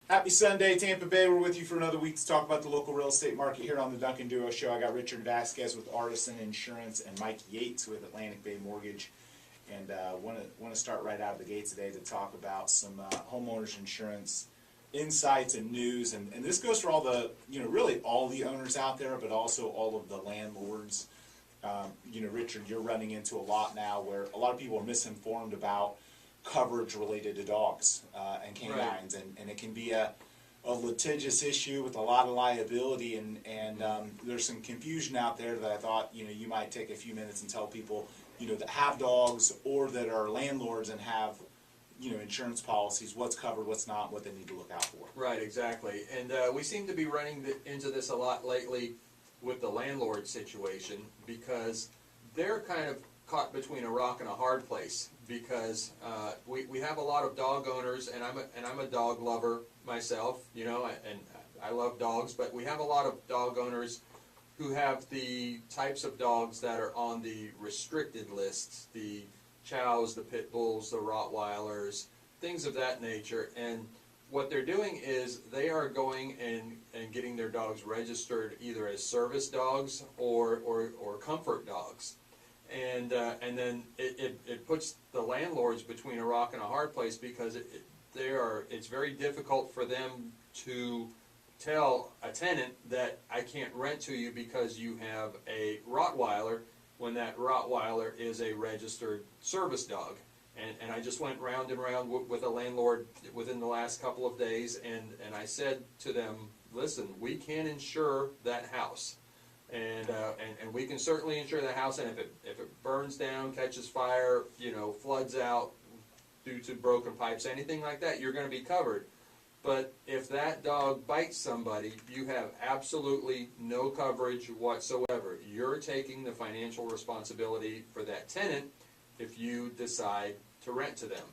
Happy Sunday, Tampa Bay. We're with you for another week to talk about the local real estate market here on the Duncan Duo Show. I got Richard Vazquez with Artisan Insurance and Mike Yates with Atlantic Bay Mortgage. And want to start right out of the gate today to talk about some homeowners insurance insights and news. And this goes for all the, really all the owners out there, but also all of the landlords. Richard, you're running into a lot now where a lot of people are misinformed about coverage related to dogs and canines, right. and it can be a litigious issue with a lot of liability, and there's some confusion out there that I thought you might take a few minutes and tell people that have dogs or that are landlords and have insurance policies, what's covered, what's not, what they need to look out for. Right, exactly. And we seem to be running into this a lot lately with the landlord situation, because they're kind of caught between a rock and a hard place, because we have a lot of dog owners, and I'm a dog lover myself, and I love dogs, but we have a lot of dog owners who have the types of dogs that are on the restricted lists, the chows, the pit bulls, the Rottweilers, things of that nature. And what they're doing is they are going and getting their dogs registered either as service dogs or comfort dogs. And then it puts the landlords between a rock and a hard place, because it's very difficult for them to tell a tenant that I can't rent to you because you have a Rottweiler, when that Rottweiler is a registered service dog. And I just went round and round with a landlord within the last couple of days, and I said to them, listen, we can insure that house. And we can certainly insure the house, and if it burns down, catches fire, floods out due to broken pipes, anything like that, you're going to be covered. But if that dog bites somebody, you have absolutely no coverage whatsoever. You're taking the financial responsibility for that tenant if you decide to rent to them.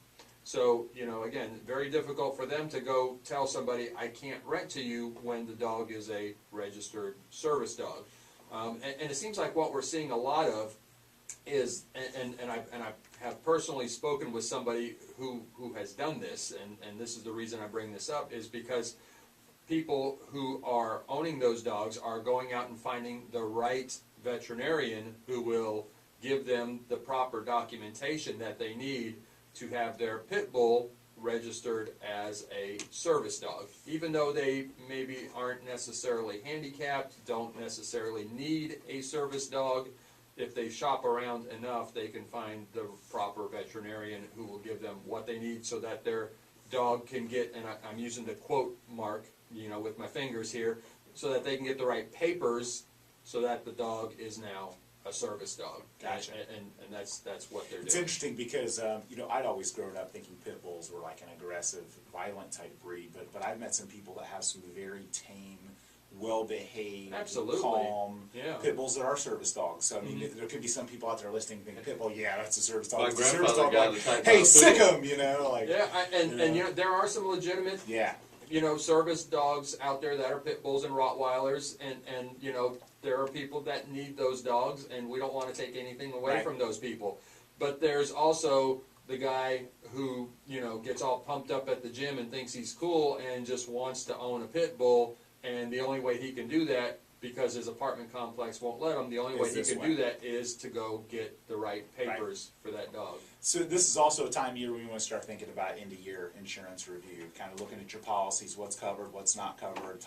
So, again, very difficult for them to go tell somebody, I can't rent to you, when the dog is a registered service dog. And it seems like what we're seeing a lot of is, and I have personally spoken with somebody who has done this, and this is the reason I bring this up, is because people who are owning those dogs are going out and finding the right veterinarian who will give them the proper documentation that they need to have their pit bull registered as a service dog. Even though they maybe aren't necessarily handicapped, don't necessarily need a service dog, if they shop around enough, they can find the proper veterinarian who will give them what they need so that their dog can get, and I'm using the quote mark, with my fingers here, so that they can get the right papers so that the dog is now a service dog. Gotcha. And that's what they're doing. It's interesting because, I'd always grown up thinking pit bulls were like an aggressive, violent type breed, but I've met some people that have some very tame, well-behaved, absolutely calm yeah. pit bulls that are service dogs. So, I mean, there could be some people out there listening thinking, pit bull, yeah, that's a service dog. My It's a service grandfather dog. got Like, the type hey, of sick poodle. them, like. Yeah, there are some legitimate, yeah. service dogs out there that are pit bulls and Rottweilers, and there are people that need those dogs, and we don't want to take anything away Right. from those people. But there's also the guy who, gets all pumped up at the gym and thinks he's cool and just wants to own a pit bull, and the only way he can do that, because his apartment complex won't let him, the only way he can do that is to go get the right papers for that dog. So this is also a time of year when you want to start thinking about end-of-year insurance review, kind of looking at your policies, what's covered, what's not covered,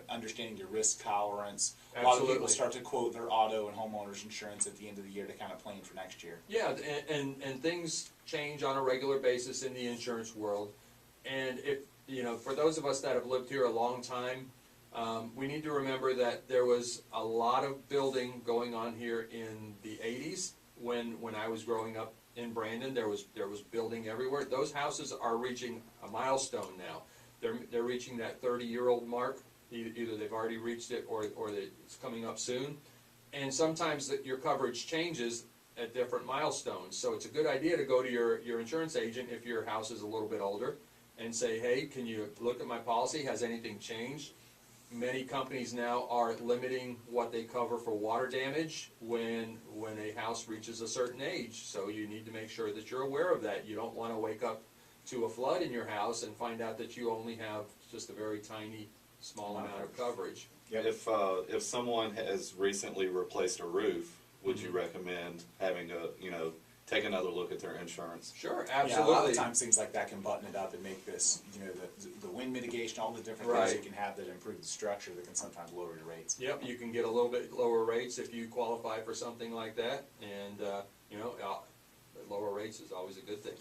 understanding your risk tolerance. A lot of people start to quote their auto and homeowners insurance at the end of the year to kind of plan for next year. Yeah, and things change on a regular basis in the insurance world. And if, for those of us that have lived here a long time, we need to remember that there was a lot of building going on here in the 80s when I was growing up in Brandon. There was building everywhere. Those houses are reaching a milestone now. They're reaching that 30-year-old mark. Either they've already reached it or it's coming up soon. And sometimes your coverage changes at different milestones. So it's a good idea to go to your insurance agent if your house is a little bit older and say, hey, can you look at my policy? Has anything changed? Many companies now are limiting what they cover for water damage when a house reaches a certain age. So you need to make sure that you're aware of that. You don't want to wake up to a flood in your house and find out that you only have just a very tiny, small amount of coverage. Yep. If someone has recently replaced a roof, would you recommend having take another look at their insurance? Sure, Yeah, a lot absolutely. of times things like that can button it up and make this, the wind mitigation, all the different Right. things you can have that improve the structure that can sometimes lower your rates. Yep, you can get a little bit lower rates if you qualify for something like that, and, lower rates is always a good thing.